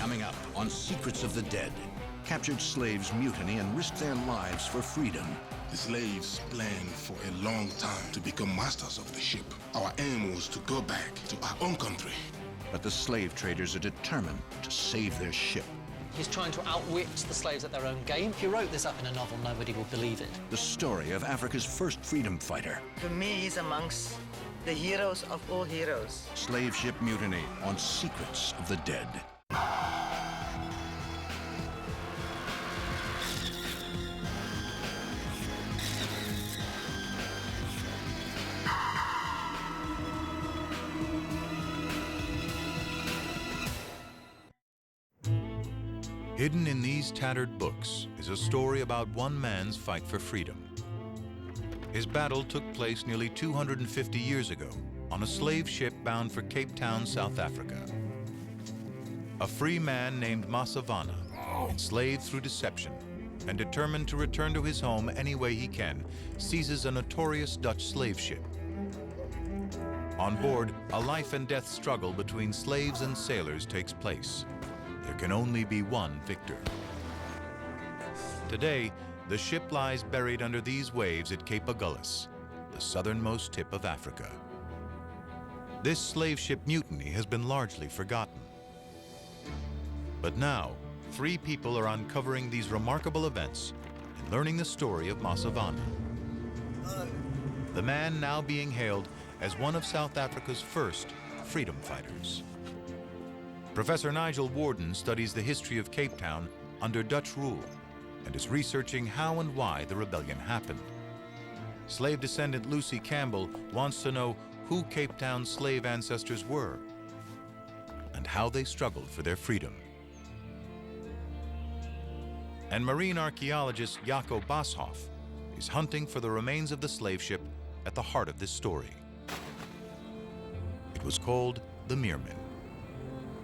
Coming up on Secrets of the Dead, captured slaves mutiny and risk their lives for freedom. The slaves planned for a long time to become masters of the ship. Our aim was to go back to our own country. But the slave traders are determined to save their ship. He's trying to outwit the slaves at their own game. If you wrote this up in a novel, nobody would believe it. The story of Africa's first freedom fighter. To me, he's amongst the heroes of all heroes. Slave ship mutiny on Secrets of the Dead. Hidden in these tattered books is a story about one man's fight for freedom. His battle took place nearly 250 years ago on a slave ship bound for Cape Town, South Africa. A free man named Masavana, enslaved through deception and determined to return to his home any way he can, seizes a notorious Dutch slave ship. On board, a life and death struggle between slaves and sailors takes place. There can only be one victor. Today, the ship lies buried under these waves at Cape Agulhas, the southernmost tip of Africa. This slave ship mutiny has been largely forgotten. But now, 3 people are uncovering these remarkable events and learning the story of Masavana. The man now being hailed as one of South Africa's first freedom fighters. Professor Nigel Warden studies the history of Cape Town under Dutch rule and is researching how and why the rebellion happened. Slave descendant Lucy Campbell wants to know who Cape Town's slave ancestors were and how they struggled for their freedom. And marine archaeologist Jaco Bashoff is hunting for the remains of the slave ship at the heart of this story. It was called the Meermin.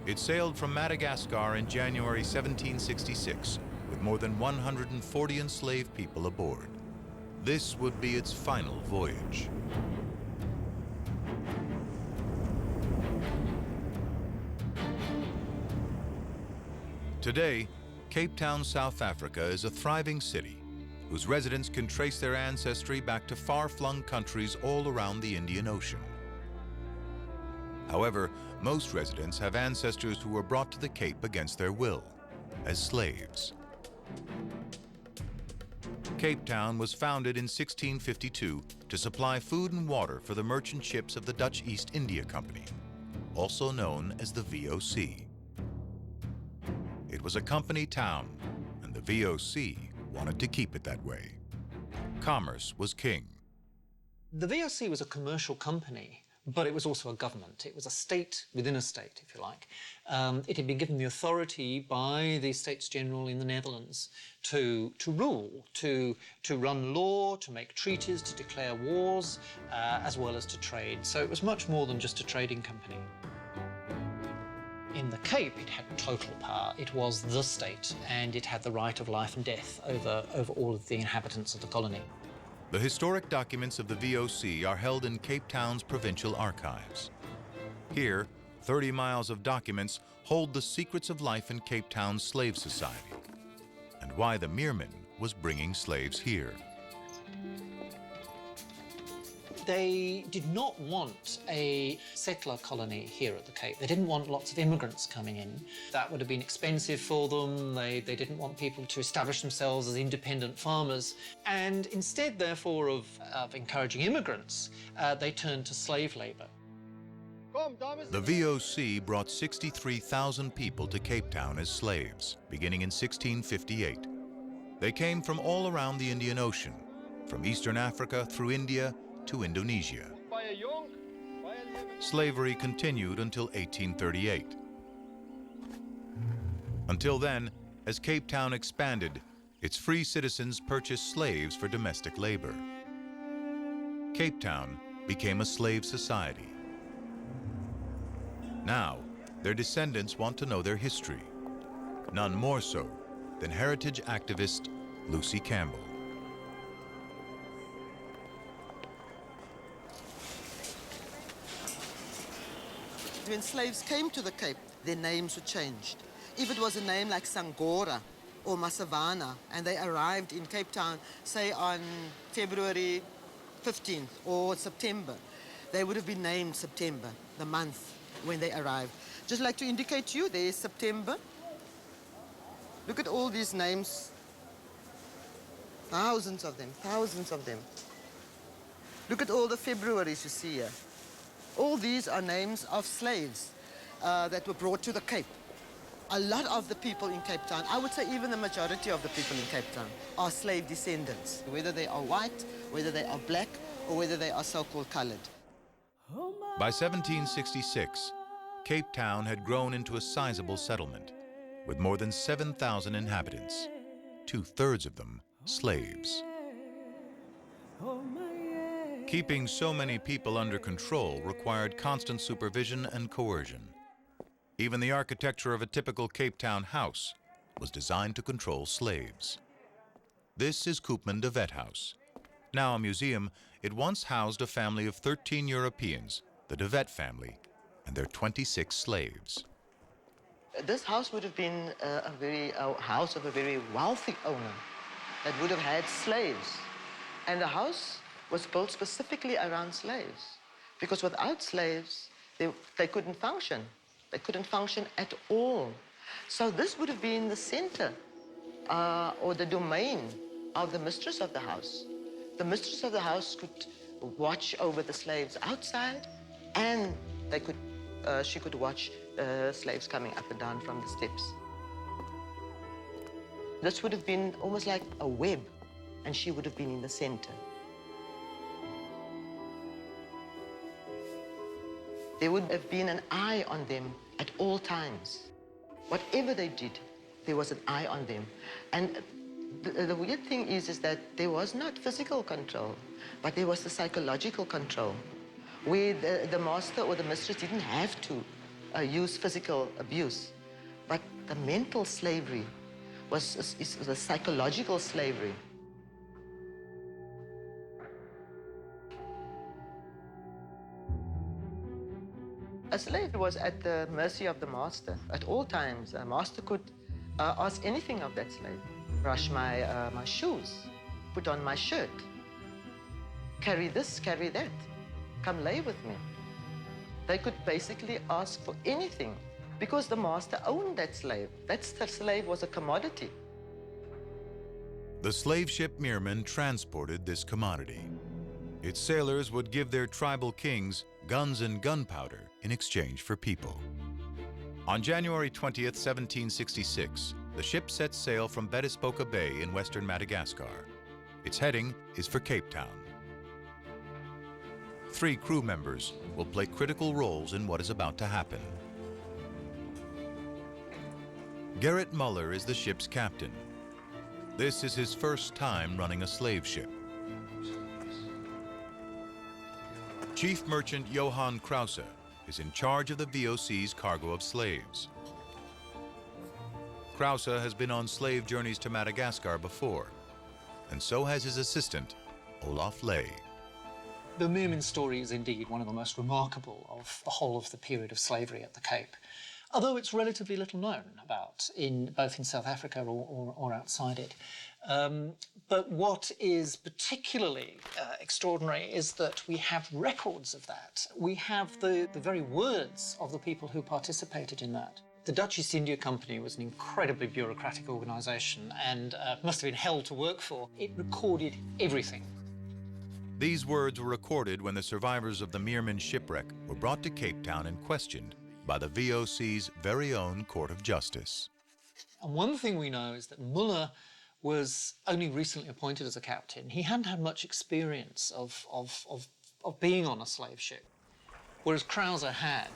It sailed from Madagascar in January 1766 with more than 140 enslaved people aboard. This would be its final voyage. Today, Cape Town, South Africa is a thriving city whose residents can trace their ancestry back to far-flung countries all around the Indian Ocean. However, most residents have ancestors who were brought to the Cape against their will, as slaves. Cape Town was founded in 1652 to supply food and water for the merchant ships of the Dutch East India Company, also known as the VOC. It was a company town, and the VOC wanted to keep it that way. Commerce was king. The VOC was a commercial company, but it was also a government. It was a state within a state, if you like. It had been given the authority by the States General in the Netherlands to rule, to run law, to make treaties, to declare wars, as well as to trade. So it was much more than just a trading company. In the Cape, it had total power. It was the state, and it had the right of life and death over all of the inhabitants of the colony. The historic documents of the VOC are held in Cape Town's provincial archives. Here, 30 miles of documents hold the secrets of life in Cape Town's slave society and why the Meermin was bringing slaves here. They did not want a settler colony here at the Cape. They didn't want lots of immigrants coming in. That would have been expensive for them. They didn't want people to establish themselves as independent farmers. And instead, therefore, of encouraging immigrants, they turned to slave labor. The VOC brought 63,000 people to Cape Town as slaves, beginning in 1658. They came from all around the Indian Ocean, from Eastern Africa through India to Indonesia. Slavery continued until 1838. Until then, as Cape Town expanded, its free citizens purchased slaves for domestic labor. Cape Town became a slave society. Now, their descendants want to know their history, none more so than heritage activist Lucy Campbell. When slaves came to the Cape, their names were changed. If it was a name like Sangora or Masavana, and they arrived in Cape Town, say on February 15th or September, they would have been named September, the month when they arrived. Just like to indicate to you, there is September. Look at all these names. Thousands of them, thousands of them. Look at all the Februaries you see here. All these are names of slaves that were brought to the Cape. A lot of the people in Cape Town, I would say even the majority of the people in Cape Town, are slave descendants, whether they are white, whether they are black, or whether they are so-called colored. By 1766, Cape Town had grown into a sizable settlement with more than 7,000 inhabitants, 2/3 of them slaves. Keeping so many people under control required constant supervision and coercion. Even the architecture of a typical Cape Town house was designed to control slaves. This is Koopman de Wet House. Now a museum, it once housed a family of 13 Europeans, the de Wet family, and their 26 slaves. This house would have been a house of a very wealthy owner that would have had slaves. And the house was built specifically around slaves, because without slaves, they couldn't function. They couldn't function at all. So this would have been the center or the domain of the mistress of the house. The mistress of the house could watch over the slaves outside, and she could watch slaves coming up and down from the steps. This would have been almost like a web, and she would have been in the center. There would have been an eye on them at all times. Whatever they did, there was an eye on them. And the weird thing is that there was not physical control, but there was the psychological control, where the master or the mistress didn't have to use physical abuse, but the mental slavery was the psychological slavery. A slave was at the mercy of the master at all times. A master could ask anything of that slave. Brush my shoes, put on my shirt, carry this, carry that, come lay with me. They could basically ask for anything because the master owned that slave. That slave was a commodity. The slave ship Meermin transported this commodity. Its sailors would give their tribal kings guns and gunpowder in exchange for people. On January 20th, 1766, the ship sets sail from Betispoka Bay in western Madagascar. Its heading is for Cape Town. 3 crew members will play critical roles in what is about to happen. Gerrit Muller is the ship's captain. This is his first time running a slave ship. Chief Merchant Johann Krause is in charge of the VOC's cargo of slaves. Krause has been on slave journeys to Madagascar before, and so has his assistant, Olaf Ley. The Meermin story is indeed one of the most remarkable of the whole of the period of slavery at the Cape, although it's relatively little known about both in South Africa or outside it. But what is particularly extraordinary is that we have records of that. We have the very words of the people who participated in that. The Dutch East India Company was an incredibly bureaucratic organisation and must have been hell to work for. It recorded everything. These words were recorded when the survivors of the Meermin shipwreck were brought to Cape Town and questioned by the VOC's very own Court of Justice. And one thing we know is that Muller was only recently appointed as a captain. He hadn't had much experience of being on a slave ship, whereas Krause had.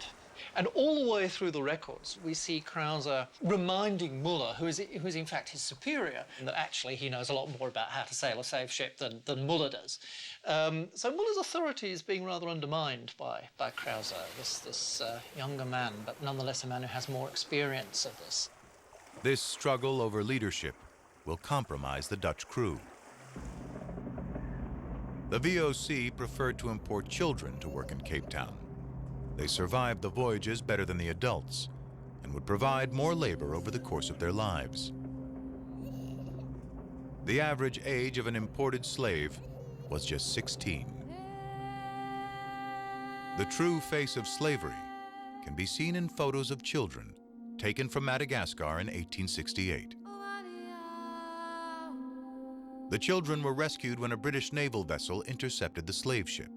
And all the way through the records, we see Krause reminding Muller, who is in fact his superior, that actually he knows a lot more about how to sail a slave ship than Muller does. So Muller's authority is being rather undermined by Krause, this younger man, but nonetheless a man who has more experience of this. This struggle over leadership will compromise the Dutch crew. The VOC preferred to import children to work in Cape Town. They survived the voyages better than the adults and would provide more labor over the course of their lives. The average age of an imported slave was just 16. The true face of slavery can be seen in photos of children taken from Madagascar in 1868. The children were rescued when a British naval vessel intercepted the slave ship.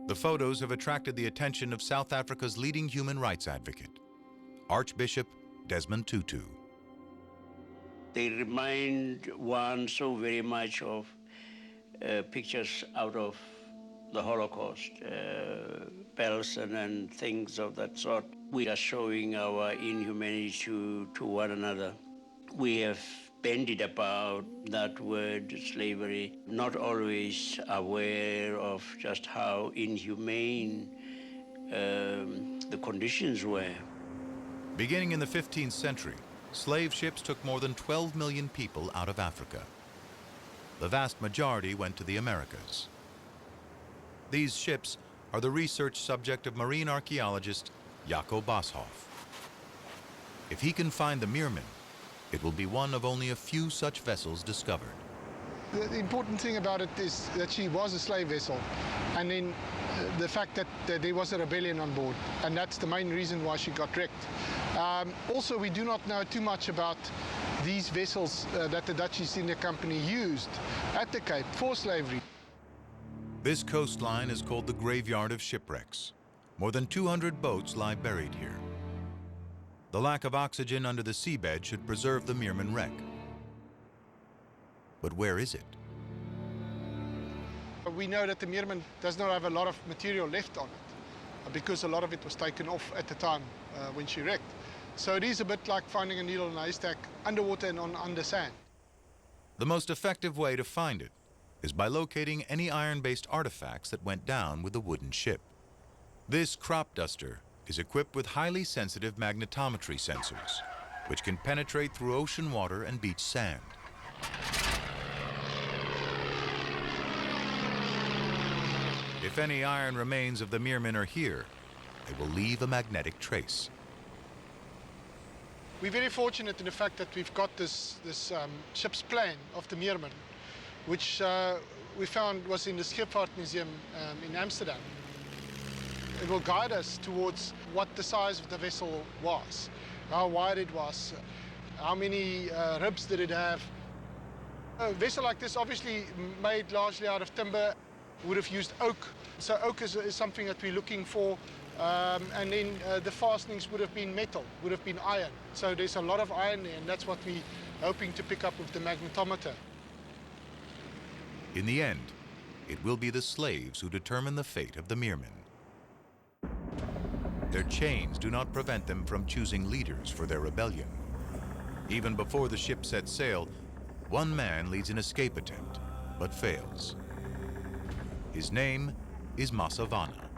The photos have attracted the attention of South Africa's leading human rights advocate, Archbishop Desmond Tutu. They remind one so very much of pictures out of the Holocaust, bells and things of that sort. We are showing our inhumanity to one another. We have bandied about that word, slavery, not always aware of just how inhumane the conditions were. Beginning in the 15th century, slave ships took more than 12 million people out of Africa. The vast majority went to the Americas. These ships are the research subject of marine archaeologist Jaco Boshoff. If he can find the Meermin, it will be one of only a few such vessels discovered. The important thing about it is that she was a slave vessel, and then the fact that there was a rebellion on board, and that's the main reason why she got wrecked. Also, we do not know too much about these vessels that the Dutch East India Company used at the Cape for slavery. This coastline is called the Graveyard of Shipwrecks. More than 200 boats lie buried here. The lack of oxygen under the seabed should preserve the Meermin wreck. But where is it? We know that the Meermin does not have a lot of material left on it because a lot of it was taken off at the time when she wrecked. So it is a bit like finding a needle in a haystack underwater and under sand. The most effective way to find it is by locating any iron-based artifacts that went down with the wooden ship. This crop duster is equipped with highly sensitive magnetometry sensors, which can penetrate through ocean water and beach sand. If any iron remains of the Meermin are here, they will leave a magnetic trace. We're very fortunate in the fact that we've got this ship's plan of the Meermin, which we found was in the Ship Museum in Amsterdam. It will guide us towards what the size of the vessel was, how wide it was, how many ribs did it have. A vessel like this, obviously made largely out of timber, would have used oak. So oak is something that we're looking for. And then the fastenings would have been metal, would have been iron. So there's a lot of iron there, and that's what we're hoping to pick up with the magnetometer. In the end, it will be the slaves who determine the fate of the Meermin. Their chains do not prevent them from choosing leaders for their rebellion. Even before the ship sets sail, one man leads an escape attempt, but fails. His name is Masavana.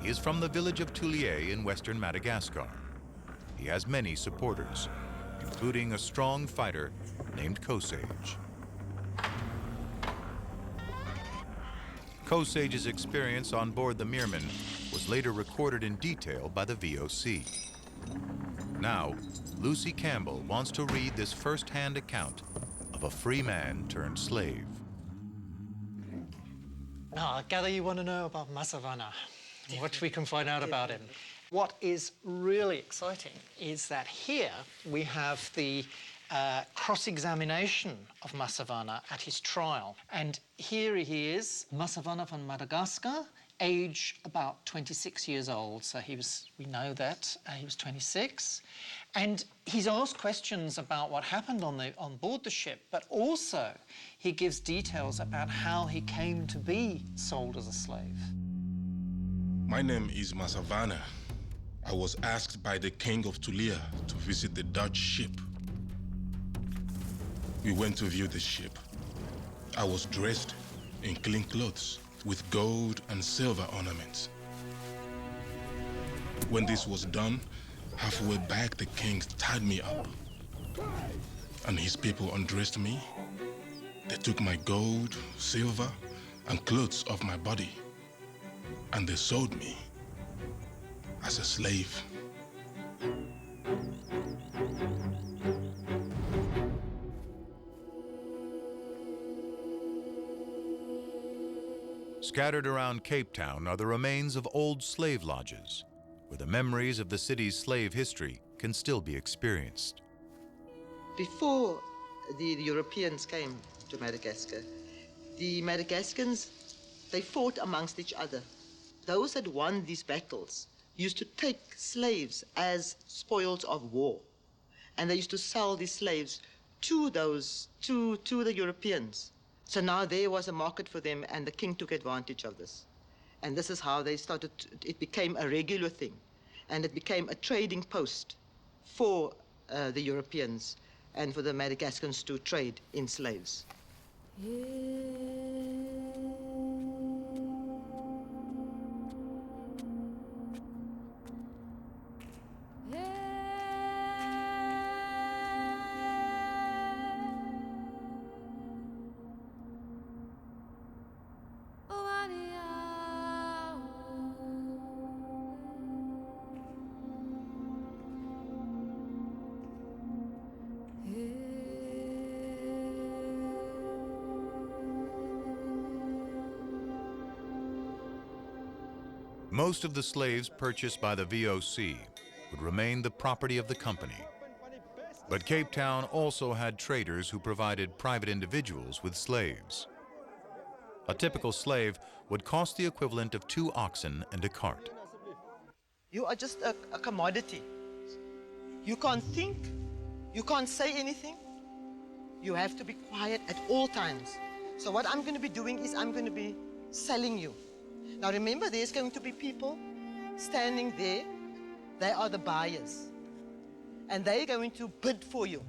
He is from the village of Tulier in western Madagascar. He has many supporters, including a strong fighter named Kosage. Kosage's experience on board the Meermin was later recorded in detail by the VOC. Now, Lucy Campbell wants to read this first-hand account of a free man turned slave. Now, I gather you want to know about Masavana, what we can find out about him. What is really exciting is that here we have the cross-examination of Masavana at his trial. And here he is, Masavana from Madagascar, age about 26 years old. So we know that he was 26. And he's asked questions about what happened on board the ship, but also he gives details about how he came to be sold as a slave. My name is Masavana. I was asked by the king of Tulia to visit the Dutch ship. We went to view the ship. I was dressed in clean clothes with gold and silver ornaments. When this was done, halfway back the king tied me up, and his people undressed me. They took my gold, silver, and clothes off my body. and they sold me as a slave. Scattered around Cape Town are the remains of old slave lodges, where the memories of the city's slave history can still be experienced. Before the Europeans came to Madagascar, the Madagascans, they fought amongst each other. Those that won these battles used to take slaves as spoils of war, and they used to sell these slaves to the Europeans. So now there was a market for them, and the king took advantage of this. And this is how they started, it became a regular thing, and it became a trading post for the Europeans and for the Madagascans to trade in slaves. Most of the slaves purchased by the VOC would remain the property of the company. But Cape Town also had traders who provided private individuals with slaves. A typical slave would cost the equivalent of 2 oxen and a cart. You are just a commodity. You can't think, you can't say anything. You have to be quiet at all times. So what I'm going to be doing is I'm going to be selling you. Now remember, there's going to be people standing there. They are the buyers. And they're going to bid for you.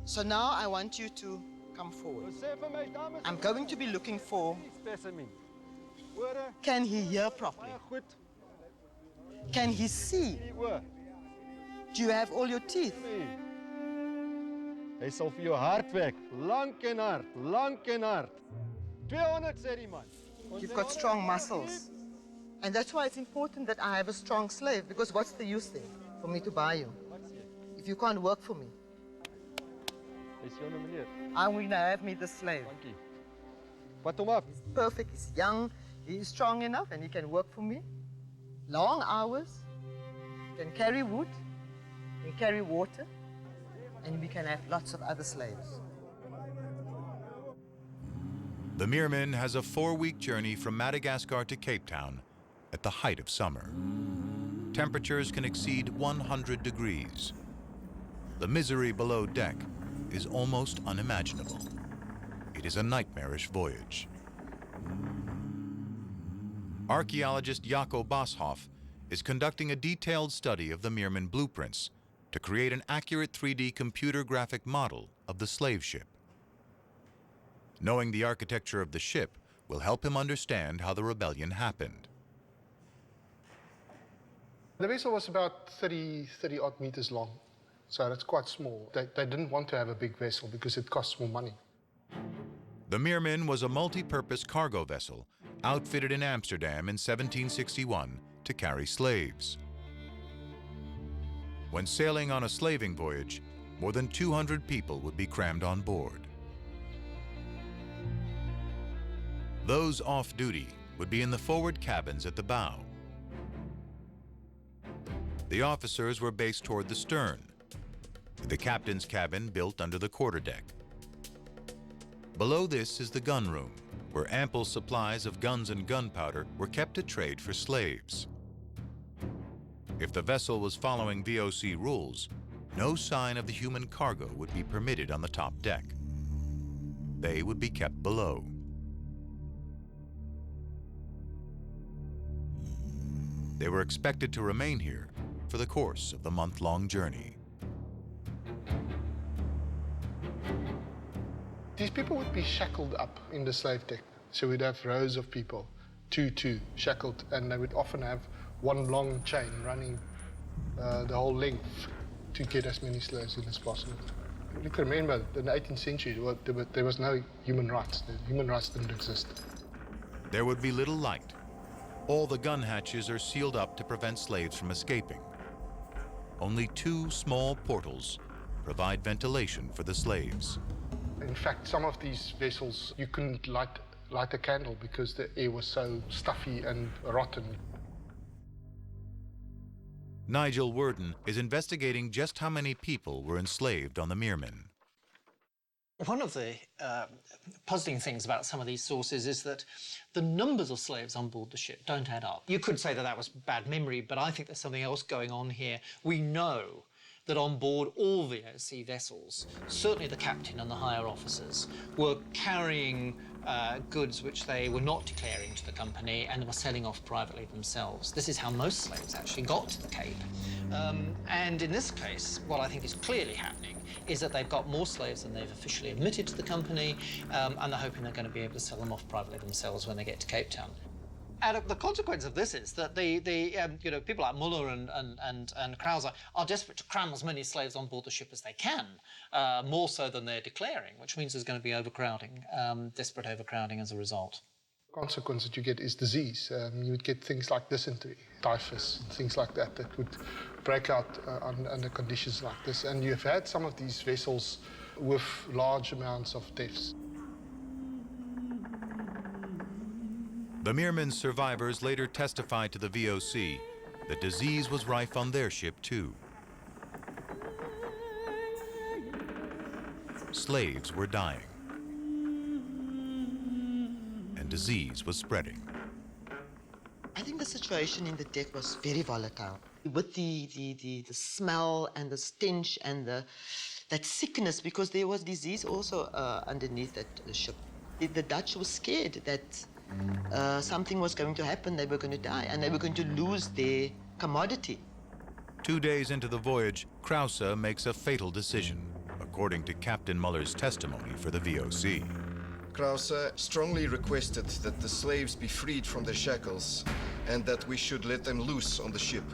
So now I want you to come forward. I'm going to be looking for, can he hear properly? Can he see? Do you have all your teeth? Hy sal vir jou hard werk, lank en hard. 200 sê die man. You've got strong muscles. And that's why it's important that I have a strong slave, because what's the use then for me to buy you if you can't work for me? Dis jou meneer. I'm going to have me the slave. Dankie. Wat hom af. He's perfect, he's young, he's strong enough, and he can work for me. Long hours, can carry wood, can carry water, and we can have lots of other slaves. The Meermin has a 4-week journey from Madagascar to Cape Town at the height of summer. Temperatures can exceed 100 degrees. The misery below deck is almost unimaginable. It is a nightmarish voyage. Archaeologist Jaco Boshoff is conducting a detailed study of the Meermin blueprints to create an accurate 3D computer graphic model of the slave ship. Knowing the architecture of the ship will help him understand how the rebellion happened. The vessel was about 30 odd meters long, so that's quite small. They didn't want to have a big vessel because it costs more money. The Meermin was a multi-purpose cargo vessel outfitted in Amsterdam in 1761 to carry slaves. When sailing on a slaving voyage, more than 200 people would be crammed on board. Those off duty would be in the forward cabins at the bow. The officers were based toward the stern, with the captain's cabin built under the quarterdeck. Below this is the gun room, where ample supplies of guns and gunpowder were kept to trade for slaves. If the vessel was following VOC rules, no sign of the human cargo would be permitted on the top deck. They would be kept below. They were expected to remain here for the course of the month-long journey. These people would be shackled up in the slave deck. So we'd have rows of people, two, shackled, and they would often have one long chain running the whole length to get as many slaves in as possible. You can remember, in the 18th century, there was no human rights. The human rights didn't exist. There would be little light, All the gun hatches are sealed up to prevent slaves from escaping. Only 2 small portals provide ventilation for the slaves. In fact, some of these vessels, you couldn't light a candle because the air was so stuffy and rotten. Nigel Worden is investigating just how many people were enslaved on the Meermin. One of the puzzling things about some of these sources is that the numbers of slaves on board the ship don't add up. You could say that that was bad memory, but I think there's something else going on here. We know that on board all VOC vessels, certainly the captain and the higher officers, were carrying goods which they were not declaring to the company and were selling off privately themselves. This is how most slaves actually got to the Cape. And in this case, what I think is clearly happening is that they've got more slaves than they've officially admitted to the company, and they're hoping they're going to be able to sell them off privately themselves when they get to Cape Town. And the consequence of this is that the people like Muller and Krauser are desperate to cram as many slaves on board the ship as they can, more so than they're declaring, which means there's going to be overcrowding, desperate overcrowding as a result. The consequence that you get is disease. You would get things like dysentery, typhus, and things like that that would break out under conditions like this. And you've had some of these vessels with large amounts of deaths. The Meermin survivors later testified to the VOC that disease was rife on their ship too. Slaves were dying, and disease was spreading. I think the situation in the deck was very volatile. With the smell and the stench and that sickness, because there was disease also underneath the ship. The Dutch were scared that something was going to happen, they were going to die, and they were going to lose their commodity. 2 days into the voyage, Krause makes a fatal decision, according to Captain Muller's testimony for the VOC. Krause strongly requested that the slaves be freed from their shackles and that we should let them loose on the ship.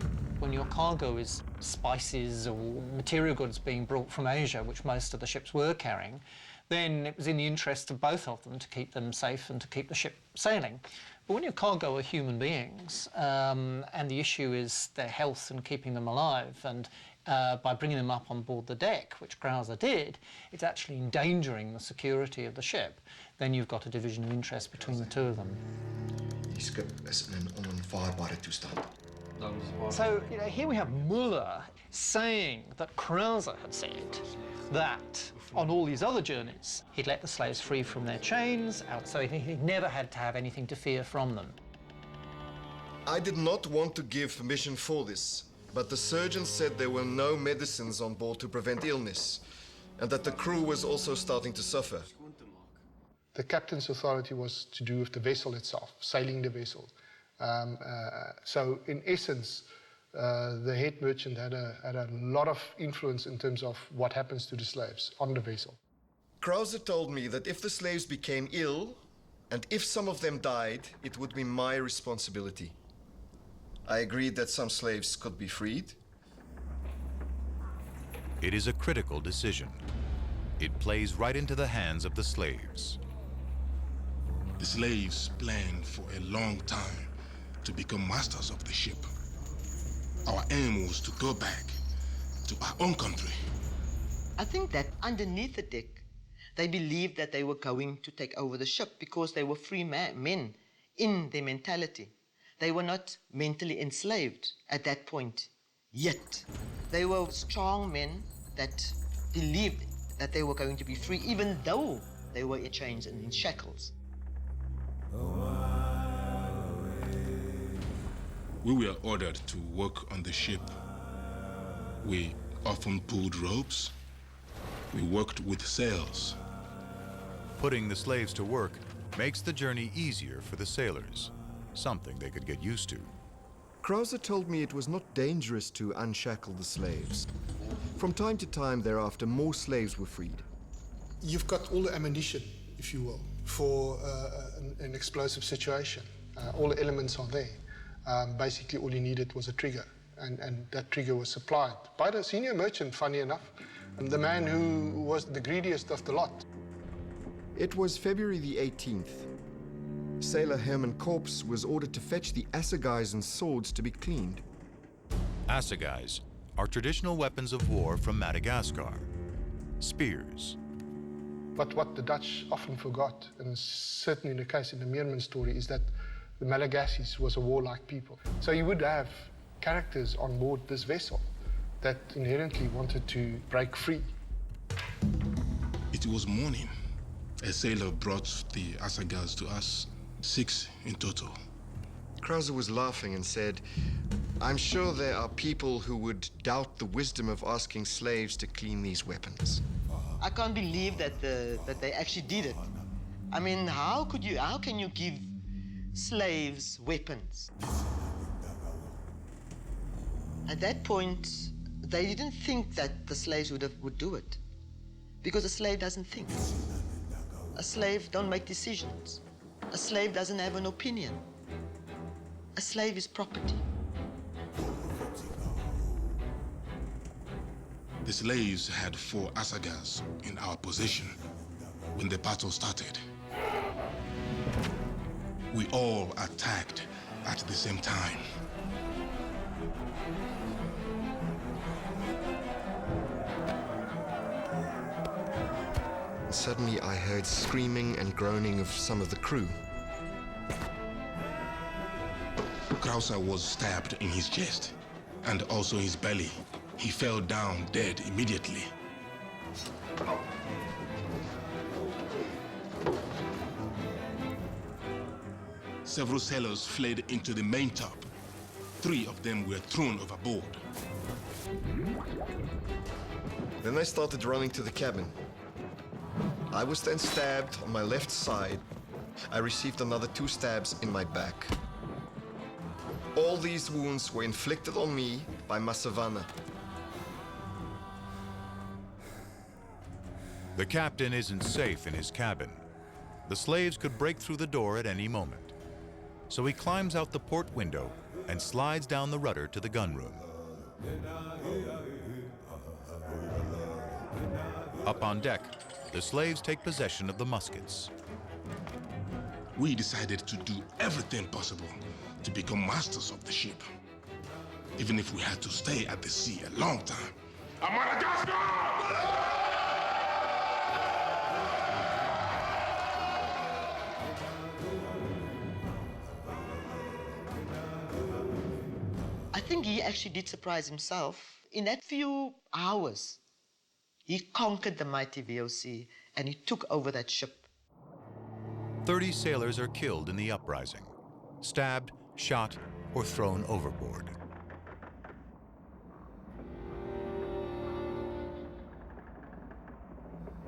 When your cargo is spices or material goods being brought from Asia, which most of the ships were carrying, then it was in the interest of both of them to keep them safe and to keep the ship sailing. But when your cargo are human beings, and the issue is their health and keeping them alive, and by bringing them up on board the deck, which Krause did, it's actually endangering the security of the ship, then you've got a division of interest between the two of them. Die skip is in 'n onaanvaarbare toestand. So, here we have Muller saying that Krause had said that on all these other journeys, he'd let the slaves free from their chains, so he never had to have anything to fear from them. I did not want to give permission for this, but the surgeons said there were no medicines on board to prevent illness, and that the crew was also starting to suffer. The captain's authority was to do with the vessel itself, sailing the vessel. So in essence, the head merchant had a lot of influence in terms of what happens to the slaves on the vessel. Krause told me that if the slaves became ill, and if some of them died, it would be my responsibility. I agreed that some slaves could be freed. It is a critical decision. It plays right into the hands of the slaves. The slaves planned for a long time to become masters of the ship. Our aim was to go back to our own country. I think that underneath the deck, they believed that they were going to take over the ship because they were free men in their mentality. They were not mentally enslaved at that point yet. They were strong men that believed that they were going to be free, even though they were in chains and in shackles. We were ordered to work on the ship. We often pulled ropes. We worked with sails. Putting the slaves to work makes the journey easier for the sailors, something they could get used to. Krause told me it was not dangerous to unshackle the slaves. From time to time thereafter, more slaves were freed. You've got all the ammunition, if you will, for an explosive situation. All the elements are there. Basically, all you needed was a trigger, and that trigger was supplied by the senior merchant, funny enough, and the man who was the greediest of the lot. It was February the 18th. Sailor Herman Korps was ordered to fetch the assegais and swords to be cleaned. Assegais are traditional weapons of war from Madagascar. Spears. But what the Dutch often forgot, and certainly the case in the Meermin story, is that the Malagasys was a warlike people. So you would have characters on board this vessel that inherently wanted to break free. It was morning. A sailor brought the assegais to us, 6 in total. Krause was laughing and said, "I'm sure there are people who would doubt the wisdom of asking slaves to clean these weapons." I can't believe that they actually did it. I mean, how can you give slaves weapons? At that point, they didn't think that the slaves would do it, because a slave doesn't think. A slave don't make decisions. A slave doesn't have an opinion. A slave is property. The slaves had 4 assegais in our possession when the battle started. We all attacked at the same time. Suddenly I heard screaming and groaning of some of the crew. Krause was stabbed in his chest and also his belly. He fell down dead immediately. Several sailors fled into the main top. 3 of them were thrown overboard. Then they started running to the cabin. I was then stabbed on my left side. I received another 2 stabs in my back. All these wounds were inflicted on me by Masavana. The captain isn't safe in his cabin. The slaves could break through the door at any moment. So he climbs out the port window and slides down the rudder to the gunroom. Up on deck, the slaves take possession of the muskets. We decided to do everything possible to become masters of the ship, even if we had to stay at the sea a long time. Madagascar! I think he actually did surprise himself. In that few hours, he conquered the mighty VOC and he took over that ship. 30 sailors are killed in the uprising, stabbed, shot, or thrown overboard.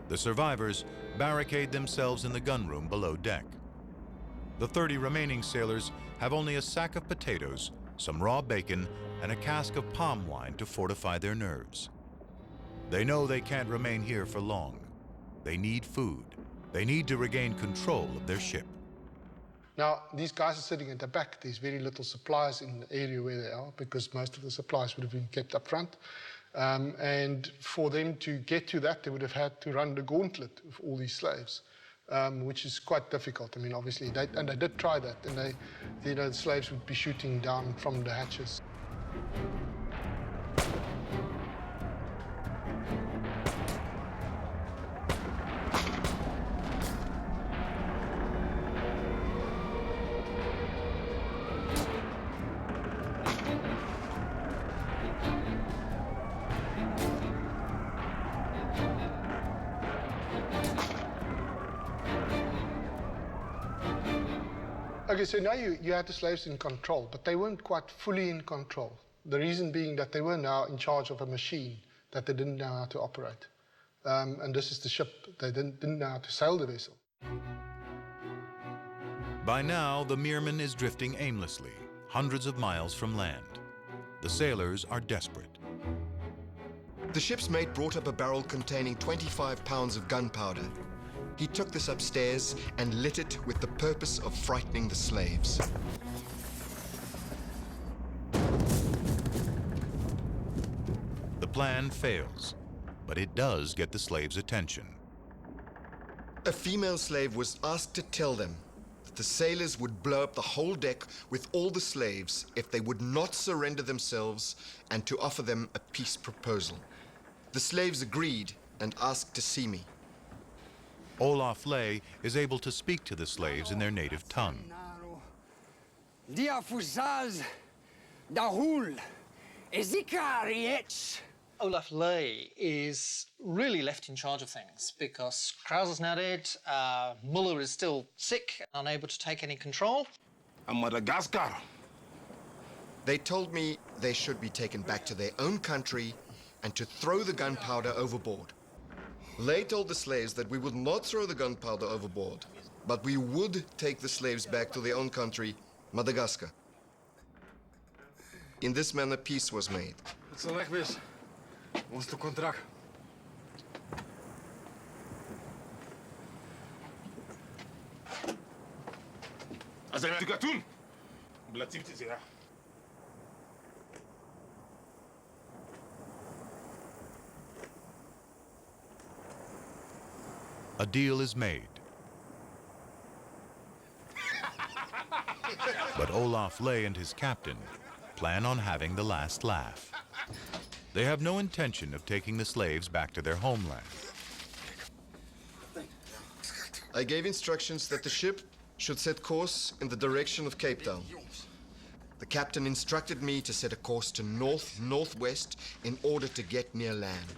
The survivors barricade themselves in the gunroom below deck. The 30 remaining sailors have only a sack of potatoes, some raw bacon, and a cask of palm wine to fortify their nerves. They know they can't remain here for long. They need food. They need to regain control of their ship. Now, these guys are sitting at the back. There's very little supplies in the area where they are because most of the supplies would have been kept up front. And for them to get to that, they would have had to run the gauntlet of all these slaves, which is quite difficult. I mean, obviously, they did try that, and the slaves would be shooting down from the hatches. Okay, so now you had the slaves in control, but they weren't quite fully in control. The reason being that they were now in charge of a machine that they didn't know how to operate. And this is the ship. They didn't know how to sail the vessel. By now, the Meermin is drifting aimlessly, hundreds of miles from land. The sailors are desperate. The ship's mate brought up a barrel containing 25 pounds of gunpowder. He took this upstairs and lit it with the purpose of frightening the slaves. The plan fails, but it does get the slaves' attention. A female slave was asked to tell them that the sailors would blow up the whole deck with all the slaves if they would not surrender themselves and to offer them a peace proposal. The slaves agreed and asked to see me. Olaf Ley is able to speak to the slaves in their native tongue. Olaf Ley is really left in charge of things because Krauser's now dead, Muller is still sick, unable to take any control. And Madagascar. They told me they should be taken back to their own country and to throw the gunpowder overboard. Ley told the slaves that we would not throw the gunpowder overboard, but we would take the slaves back to their own country, Madagascar. In this manner, peace was made. Het zal echt wees. Ons te contract. Als hij het doen, blijft hij zeggen. A deal is made. But Olaf Ley and his captain plan on having the last laugh. They have no intention of taking the slaves back to their homeland. I gave instructions that the ship should set course in the direction of Cape Town. The captain instructed me to set a course to north-northwest in order to get near land.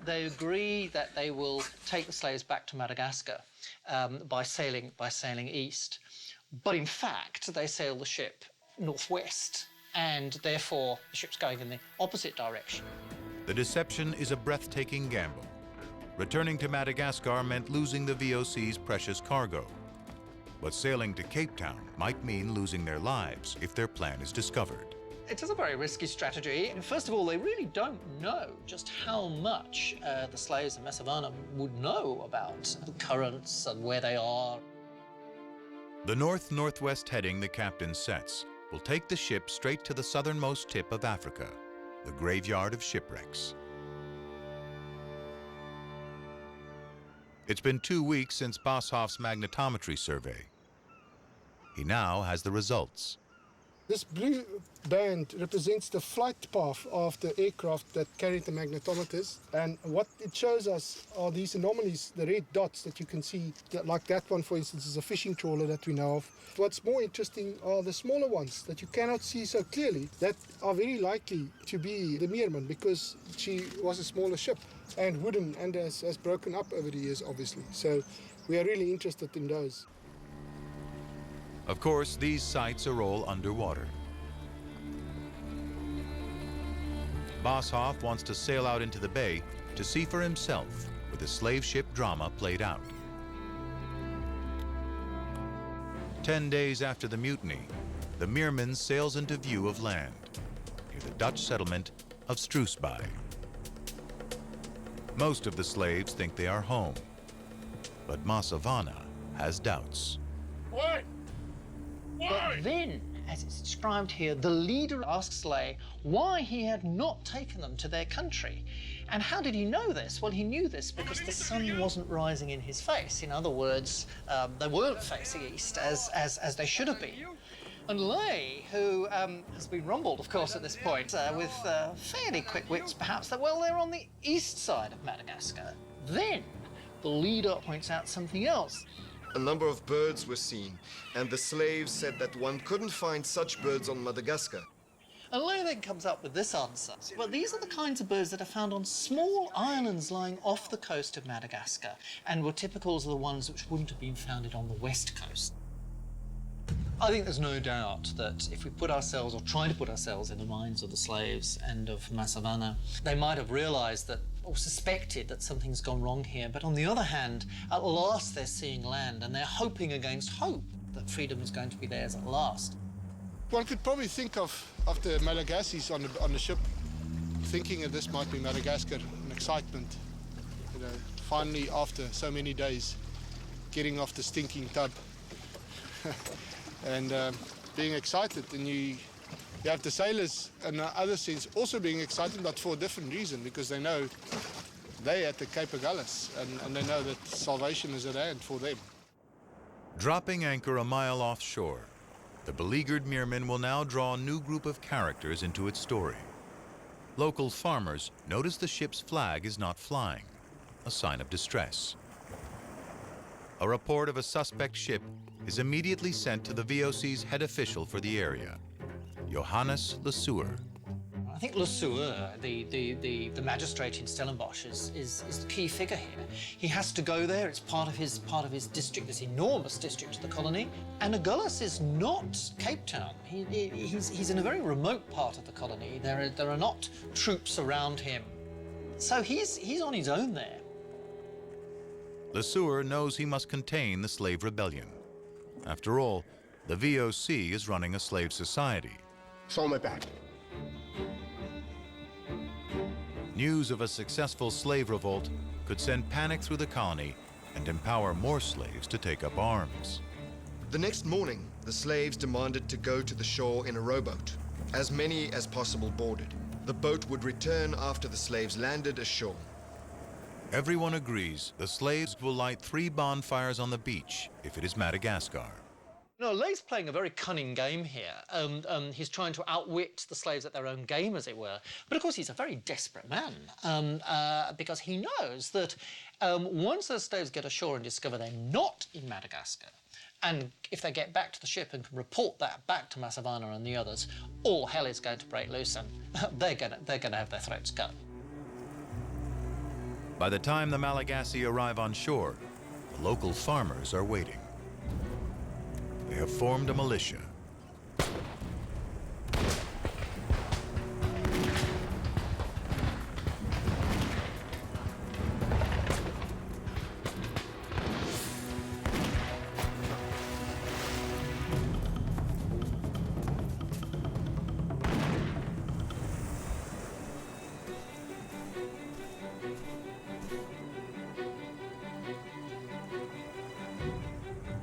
They agree that they will take the slaves back to Madagascar by sailing east. But in fact, they sail the ship northwest, and therefore the ship's going in the opposite direction. The deception is a breathtaking gamble. Returning to Madagascar meant losing the VOC's precious cargo. But sailing to Cape Town might mean losing their lives if their plan is discovered. It is a very risky strategy. First of all, they really don't know just how much the slaves in Masavana would know about the currents and where they are. The north-northwest heading the captain sets will take the ship straight to the southernmost tip of Africa, the graveyard of shipwrecks. It's been 2 weeks since Boshoff's magnetometry survey. He now has the results. This blue band represents the flight path of the aircraft that carried the magnetometers. And what it shows us are these anomalies, the red dots that you can see, like that one, for instance, is a fishing trawler that we know of. What's more interesting are the smaller ones that you cannot see so clearly that are very likely to be the Meermin because she was a smaller ship and wooden and has broken up over the years, obviously. So we are really interested in those. Of course, these sites are all underwater. Boshoff wants to sail out into the bay to see for himself where the slave ship drama played out. 10 days after the mutiny, the Meermin sails into view of land near the Dutch settlement of Struisbaai. Most of the slaves think they are home, but Masavana has doubts. Why? But then, as it's described here, the leader asks Ley why he had not taken them to their country. And how did he know this? Well, he knew this because the sun wasn't rising in his face. In other words, they weren't facing east as they should have been. And Ley, who has been rumbled, of course, at this point, with fairly quick wits, perhaps, that, well, they're on the east side of Madagascar. Then the leader points out something else. A number of birds were seen, and the slaves said that one couldn't find such birds on Madagascar. And Ley then comes up with this answer. Well, these are the kinds of birds that are found on small islands lying off the coast of Madagascar and were typical of the ones which wouldn't have been founded on the west coast. I think there's no doubt that if we put ourselves, or try to put ourselves, in the minds of the slaves and of Masavana, they might have realised that, or suspected that something's gone wrong here. But on the other hand, at last they're seeing land and they're hoping against hope that freedom is going to be theirs at last. One could probably think of the Malagasys on the ship, thinking that this might be Madagascar, an excitement. You know, finally, after so many days, getting off the stinking tub. And being excited, and you have the sailors, in the other sense, also being excited, but for a different reason, because they know they're at the Cape Agulhas, and they know that salvation is at hand for them. Dropping anchor a mile offshore, the beleaguered Meermin will now draw a new group of characters into its story. Local farmers notice the ship's flag is not flying, a sign of distress. A report of a suspect ship is immediately sent to the VOC's head official for the area, Johannes Lesueur. I think Lesueur, the magistrate in Stellenbosch, is the key figure here. He has to go there. It's part of his district, this enormous district of the colony. And Agulhas is not Cape Town. He's in a very remote part of the colony. There are not troops around him, so he's on his own there. Lesueur knows he must contain the slave rebellion. After all, the VOC is running a slave society. It's on my back. News of a successful slave revolt could send panic through the colony and empower more slaves to take up arms. The next morning, the slaves demanded to go to the shore in a rowboat. As many as possible boarded. The boat would return after the slaves landed ashore. Everyone agrees the slaves will light 3 bonfires on the beach if it is Madagascar. No, Leigh's playing a very cunning game here. He's trying to outwit the slaves at their own game, as it were. But, of course, he's a very desperate man because he knows that once those slaves get ashore and discover they're not in Madagascar, and if they get back to the ship and can report that back to Massavana and the others, all hell is going to break loose and they're going to have their throats cut. By the time the Malagasy arrive on shore, the local farmers are waiting. They have formed a militia.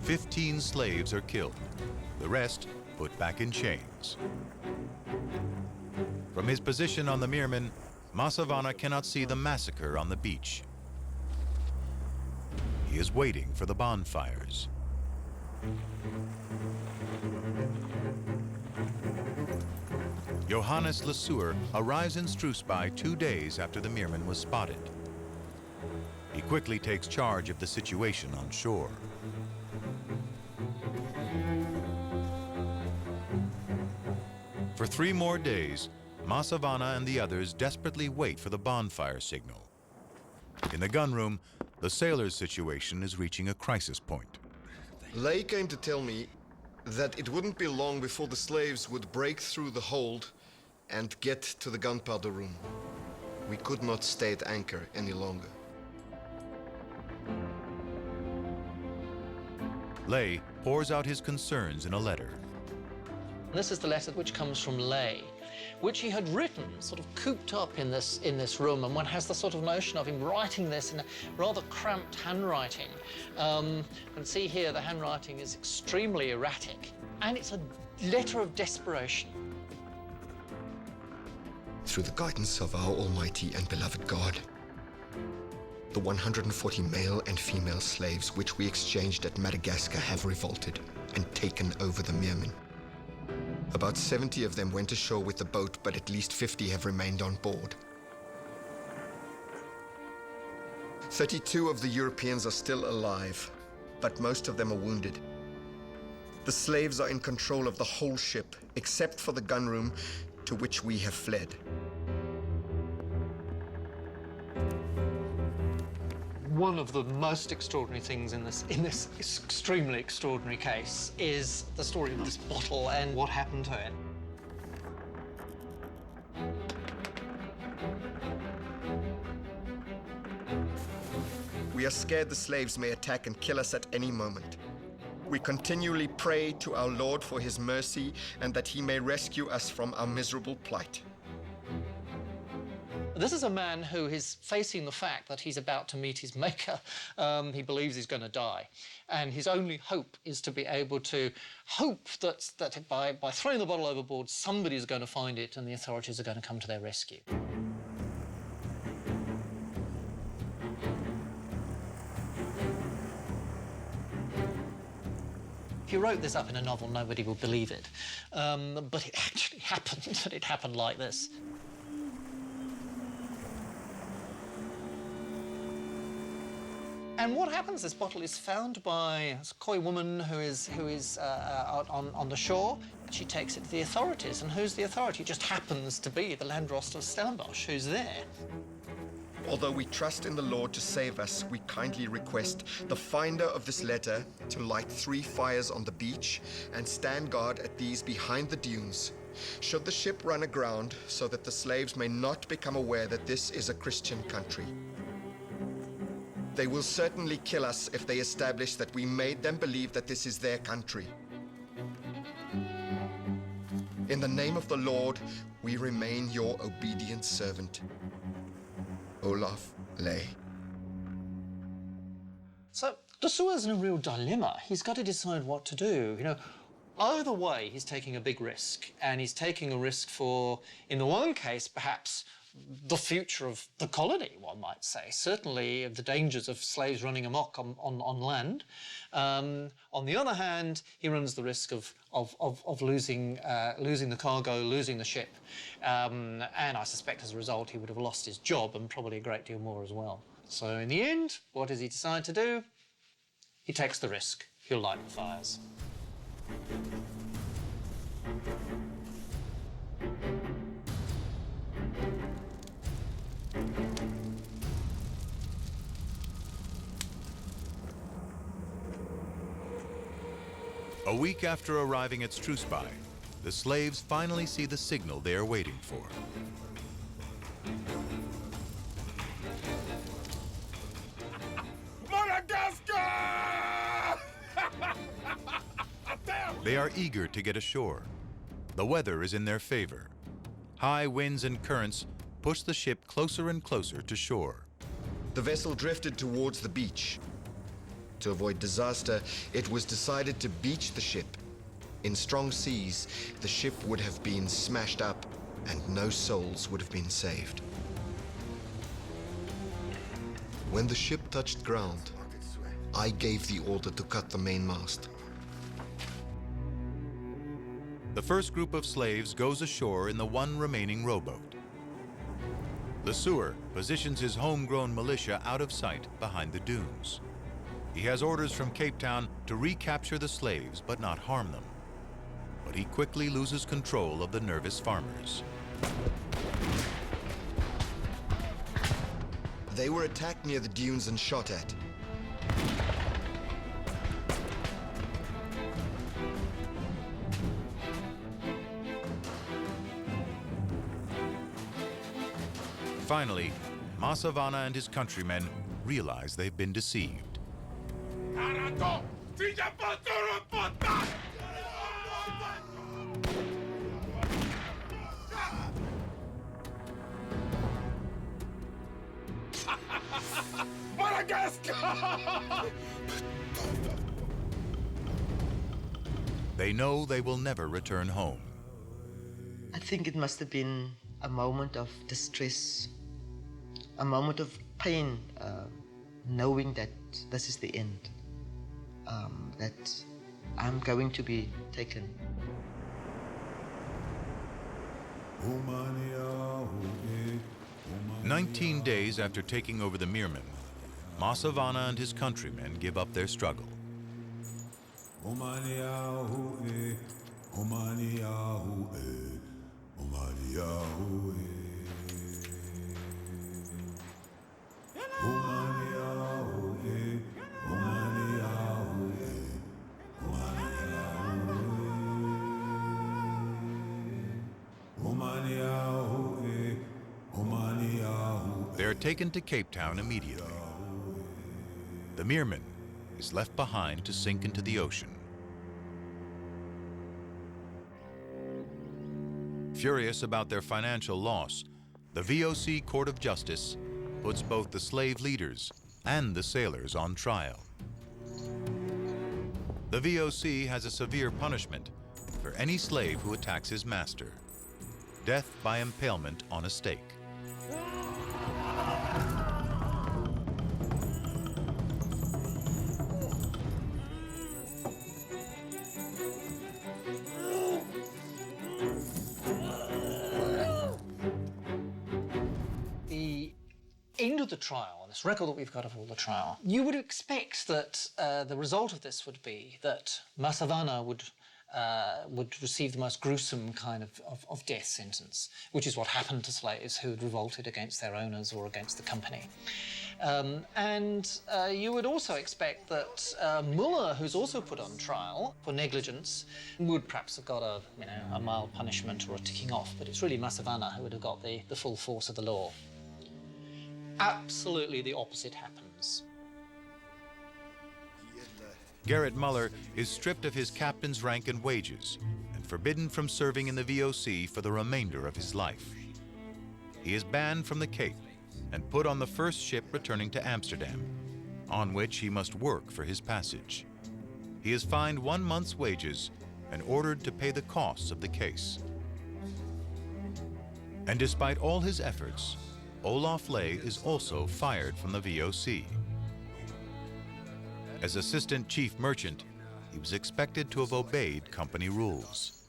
"15 slaves are killed, the rest put back in chains." From his position on the Meermin, Massavana cannot see the massacre on the beach. He is waiting for the bonfires. Johannes Lesueur arrives in Struisbaai 2 days after the Meermin was spotted. He quickly takes charge of the situation on shore. For 3 more days, Massavana and the others desperately wait for the bonfire signal. In the gunroom, the sailors' situation is reaching a crisis point. Leigh came to tell me that it wouldn't be long before the slaves would break through the hold and get to the gunpowder room. We could not stay at anchor any longer. Leigh pours out his concerns in a letter. This is the letter which comes from Leigh, which he had written, sort of cooped up in this room, and one has the sort of notion of him writing this in a rather cramped handwriting. And see here, the handwriting is extremely erratic, and it's a letter of desperation. Through the guidance of our almighty and beloved God, the 140 male and female slaves which we exchanged at Madagascar have revolted and taken over the Meermin. About 70 of them went ashore with the boat, but at least 50 have remained on board. 32 of the Europeans are still alive, but most of them are wounded. The slaves are in control of the whole ship, except for the gunroom to which we have fled. One of the most extraordinary things in this extremely extraordinary case is the story of this bottle and what happened to it. We are scared the slaves may attack and kill us at any moment. We continually pray to our Lord for his mercy and that he may rescue us from our miserable plight. This is a man who is facing the fact that he's about to meet his maker. He believes he's going to die. And his only hope is to be able to hope that by throwing the bottle overboard, somebody's going to find it and the authorities are going to come to their rescue. If you wrote this up in a novel, nobody would believe it. But it actually happened, and it happened like this. And what happens? This bottle is found by a coy woman who is out on the shore. She takes it to the authorities, and who's the authority? It just happens to be the Landrost of Stellenbosch who's there. Although we trust in the Lord to save us, we kindly request the finder of this letter to light 3 fires on the beach and stand guard at these behind the dunes, should the ship run aground, so that the slaves may not become aware that this is a Christian country. They will certainly kill us if they establish that we made them believe that this is their country. In the name of the Lord, we remain your obedient servant, Olaf Ley. So de Soor's in a real dilemma. He's got to decide what to do. You know, either way, he's taking a big risk, and he's taking a risk for, in the one case, perhaps the future of the colony, one might say. Certainly the dangers of slaves running amok on land. On the other hand, he runs the risk of losing the cargo, losing the ship. And I suspect as a result he would have lost his job, and probably a great deal more as well. So in the end, what does he decide to do? He takes the risk. He'll light the fires. A week after arriving at Struisby, the slaves finally see the signal they are waiting for. Madagascar! They are eager to get ashore. The weather is in their favor. High winds and currents push the ship closer and closer to shore. The vessel drifted towards the beach. To avoid disaster, it was decided to beach the ship. In strong seas, the ship would have been smashed up and no souls would have been saved. When the ship touched ground, I gave the order to cut the mainmast. The first group of slaves goes ashore in the one remaining rowboat. De Soor positions his homegrown militia out of sight behind the dunes. He has orders from Cape Town to recapture the slaves but not harm them. But he quickly loses control of the nervous farmers. They were attacked near the dunes and shot at. Finally, Masavana and his countrymen realize they've been deceived. Madagascar! They know they will never return home. I think it must have been a moment of distress, a moment of pain, knowing that this is the end, that I'm going to be taken. 19 days after taking over the Meermin, Masavana and his countrymen give up their struggle. They are taken to Cape Town immediately. The Meermin is left behind to sink into the ocean. Furious about their financial loss, the VOC Court of Justice puts both the slave leaders and the sailors on trial. The VOC has a severe punishment for any slave who attacks his master: death by impalement on a stake. end of the trial, this record that we've got of all the trial, you would expect that the result of this would be that Masavana would receive the most gruesome kind of death sentence, which is what happened to slaves who had revolted against their owners or against the company. You would also expect that Muller, who's also put on trial for negligence, would perhaps have got a mild punishment or a ticking off, but it's really Masavana who would have got the full force of the law. Absolutely the opposite happens. Gerrit Muller is stripped of his captain's rank and wages and forbidden from serving in the VOC for the remainder of his life. He is banned from the Cape and put on the first ship returning to Amsterdam, on which he must work for his passage. He is fined 1 month's wages and ordered to pay the costs of the case. And despite all his efforts, Olaf Ley is also fired from the VOC. As assistant chief merchant, he was expected to have obeyed company rules.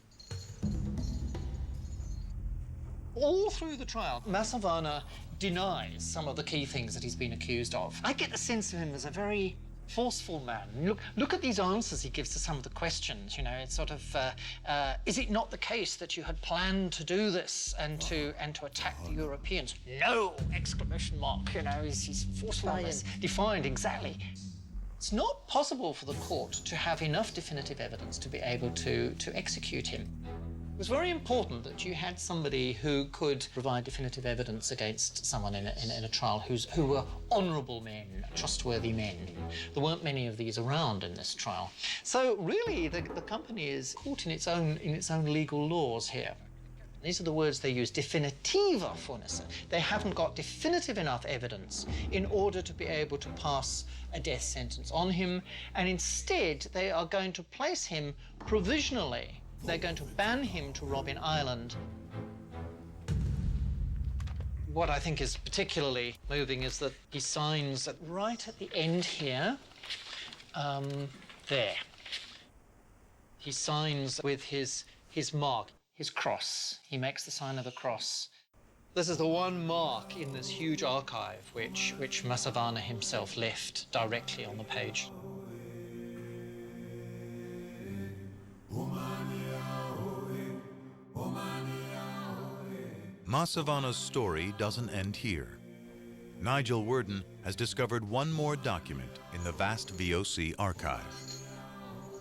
All through the trial, Masavana denies some of the key things that he's been accused of. I get the sense of him as a very forceful man. Look at these answers he gives to some of the questions. You know, it's sort of, is it not the case that you had planned to do this and to attack the Europeans? No! Exclamation mark. You know, he's forceful on this. Defiant, exactly. It's not possible for the court to have enough definitive evidence to be able to execute him. It was very important that you had somebody who could provide definitive evidence against someone in a trial who were honourable men, trustworthy men. There weren't many of these around in this trial. So really, the company is caught in its own legal laws here. These are the words they use, definitiva fornisse. They haven't got definitive enough evidence in order to be able to pass a death sentence on him, and instead they are going to place him provisionally. They're going to ban him to Robben Island. What I think is particularly moving is that he signs right at the end here, there. He signs with his mark. His cross. He makes the sign of a cross. This is the one mark in this huge archive which Masavana himself left directly on the page. Masavana's story doesn't end here. Nigel Worden has discovered one more document in the vast VOC archive.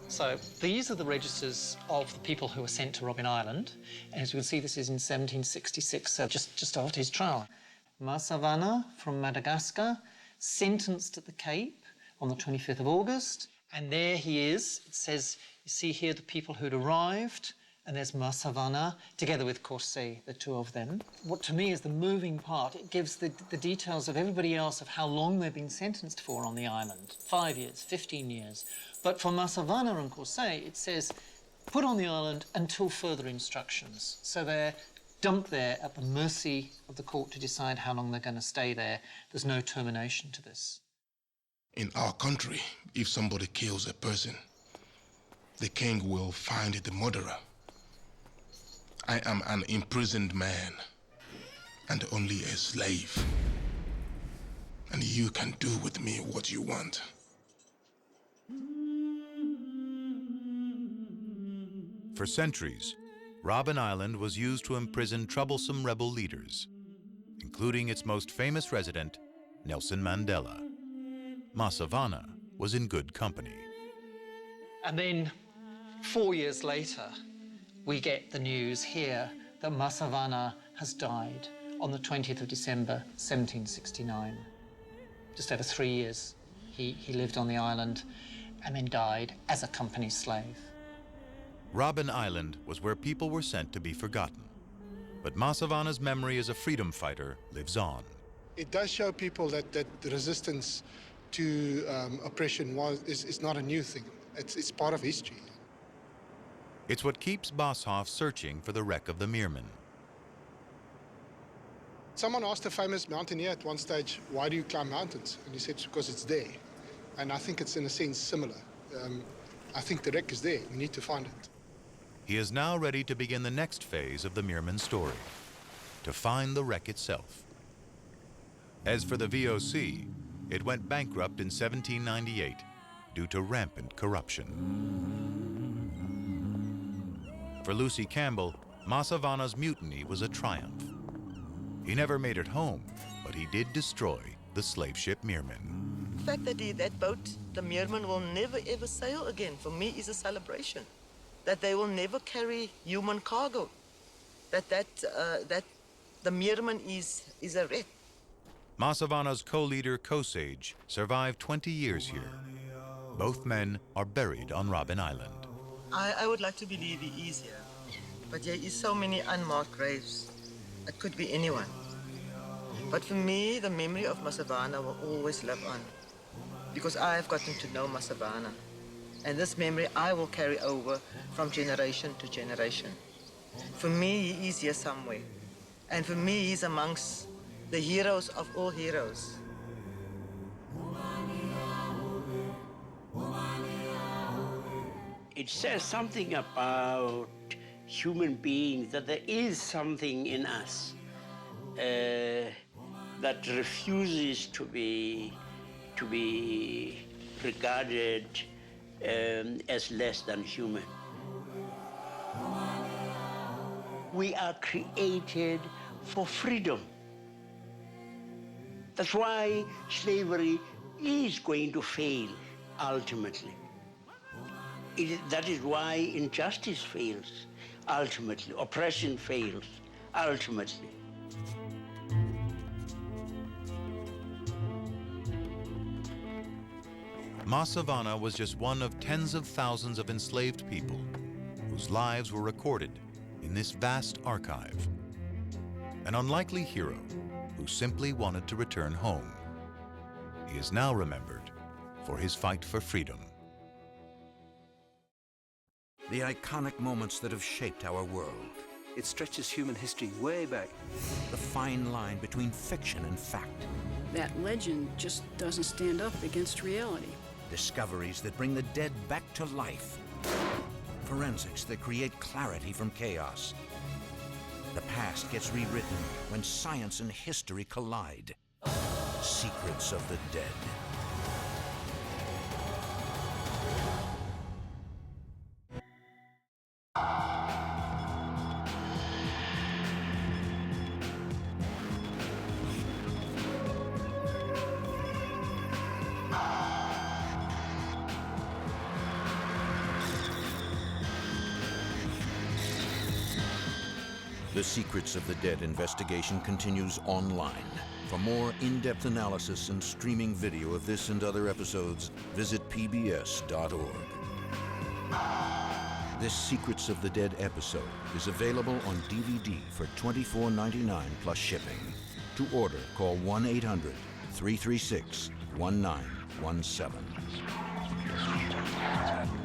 So these are the registers of the people who were sent to Robben Island. And as you can see, this is in 1766, so just after his trial. Masavana from Madagascar, sentenced at the Cape on the 25th of August. And there he is. It says, you see here the people who'd arrived, and there's Masavana, together with Corset, the two of them. What to me is the moving part. It gives the details of everybody else of how long they've been sentenced for on the island. 5 years, 15 years. But for Masavana and Corset, it says, put on the island until further instructions. So they're dumped there at the mercy of the court to decide how long they're going to stay there. There's no termination to this. In our country, if somebody kills a person, the king will find the murderer. I am an imprisoned man and only a slave. And you can do with me what you want. For centuries, Robben Island was used to imprison troublesome rebel leaders, including its most famous resident, Nelson Mandela. Masavana was in good company. And then 4 years later, we get the news here that Masavana has died on the 20th of December, 1769. Just over 3 years he lived on the island and then died as a company slave. Robben Island was where people were sent to be forgotten. But Masavana's memory as a freedom fighter lives on. It does show people that the resistance to oppression is not a new thing. It's part of history. It's what keeps Boshoff searching for the wreck of the Meermin. Someone asked a famous mountaineer at one stage, why do you climb mountains? And he said, it's because it's there. And I think it's in a sense similar. I think the wreck is there. We need to find it. He is now ready to begin the next phase of the Meermin story, to find the wreck itself. As for the VOC, it went bankrupt in 1798 due to rampant corruption. For Lucy Campbell, Masavana's mutiny was a triumph. He never made it home, but he did destroy the slave ship Meermin. The fact that that boat, the Meermin, will never ever sail again, for me is a celebration. That they will never carry human cargo. That the Meermin is a wreck. Masavana's co-leader Kosage survived 20 years here. Both men are buried on Robben Island. I would like to believe he is here, but there is so many unmarked graves. It could be anyone. But for me, the memory of Masavana will always live on, because I have gotten to know Masavana. And this memory I will carry over from generation to generation. For me, he is here somewhere. And for me, he's amongst the heroes of all heroes. It says something about human beings, that there is something in us that refuses to be regarded as less than human. We are created for freedom. That's why slavery is going to fail ultimately. That is why injustice fails ultimately, oppression fails ultimately. Masavana was just one of tens of thousands of enslaved people whose lives were recorded in this vast archive. An unlikely hero who simply wanted to return home. He is now remembered for his fight for freedom. The iconic moments that have shaped our world. It stretches human history way back. The fine line between fiction and fact. That legend just doesn't stand up against reality. Discoveries that bring the dead back to life. Forensics that create clarity from chaos. The past gets rewritten when science and history collide. Secrets of the Dead. The Secrets of the Dead investigation continues online. For more in-depth analysis and streaming video of this and other episodes, visit pbs.org. This Secrets of the Dead episode is available on DVD for $24.99 plus shipping. To order, call 1-800-336-1917.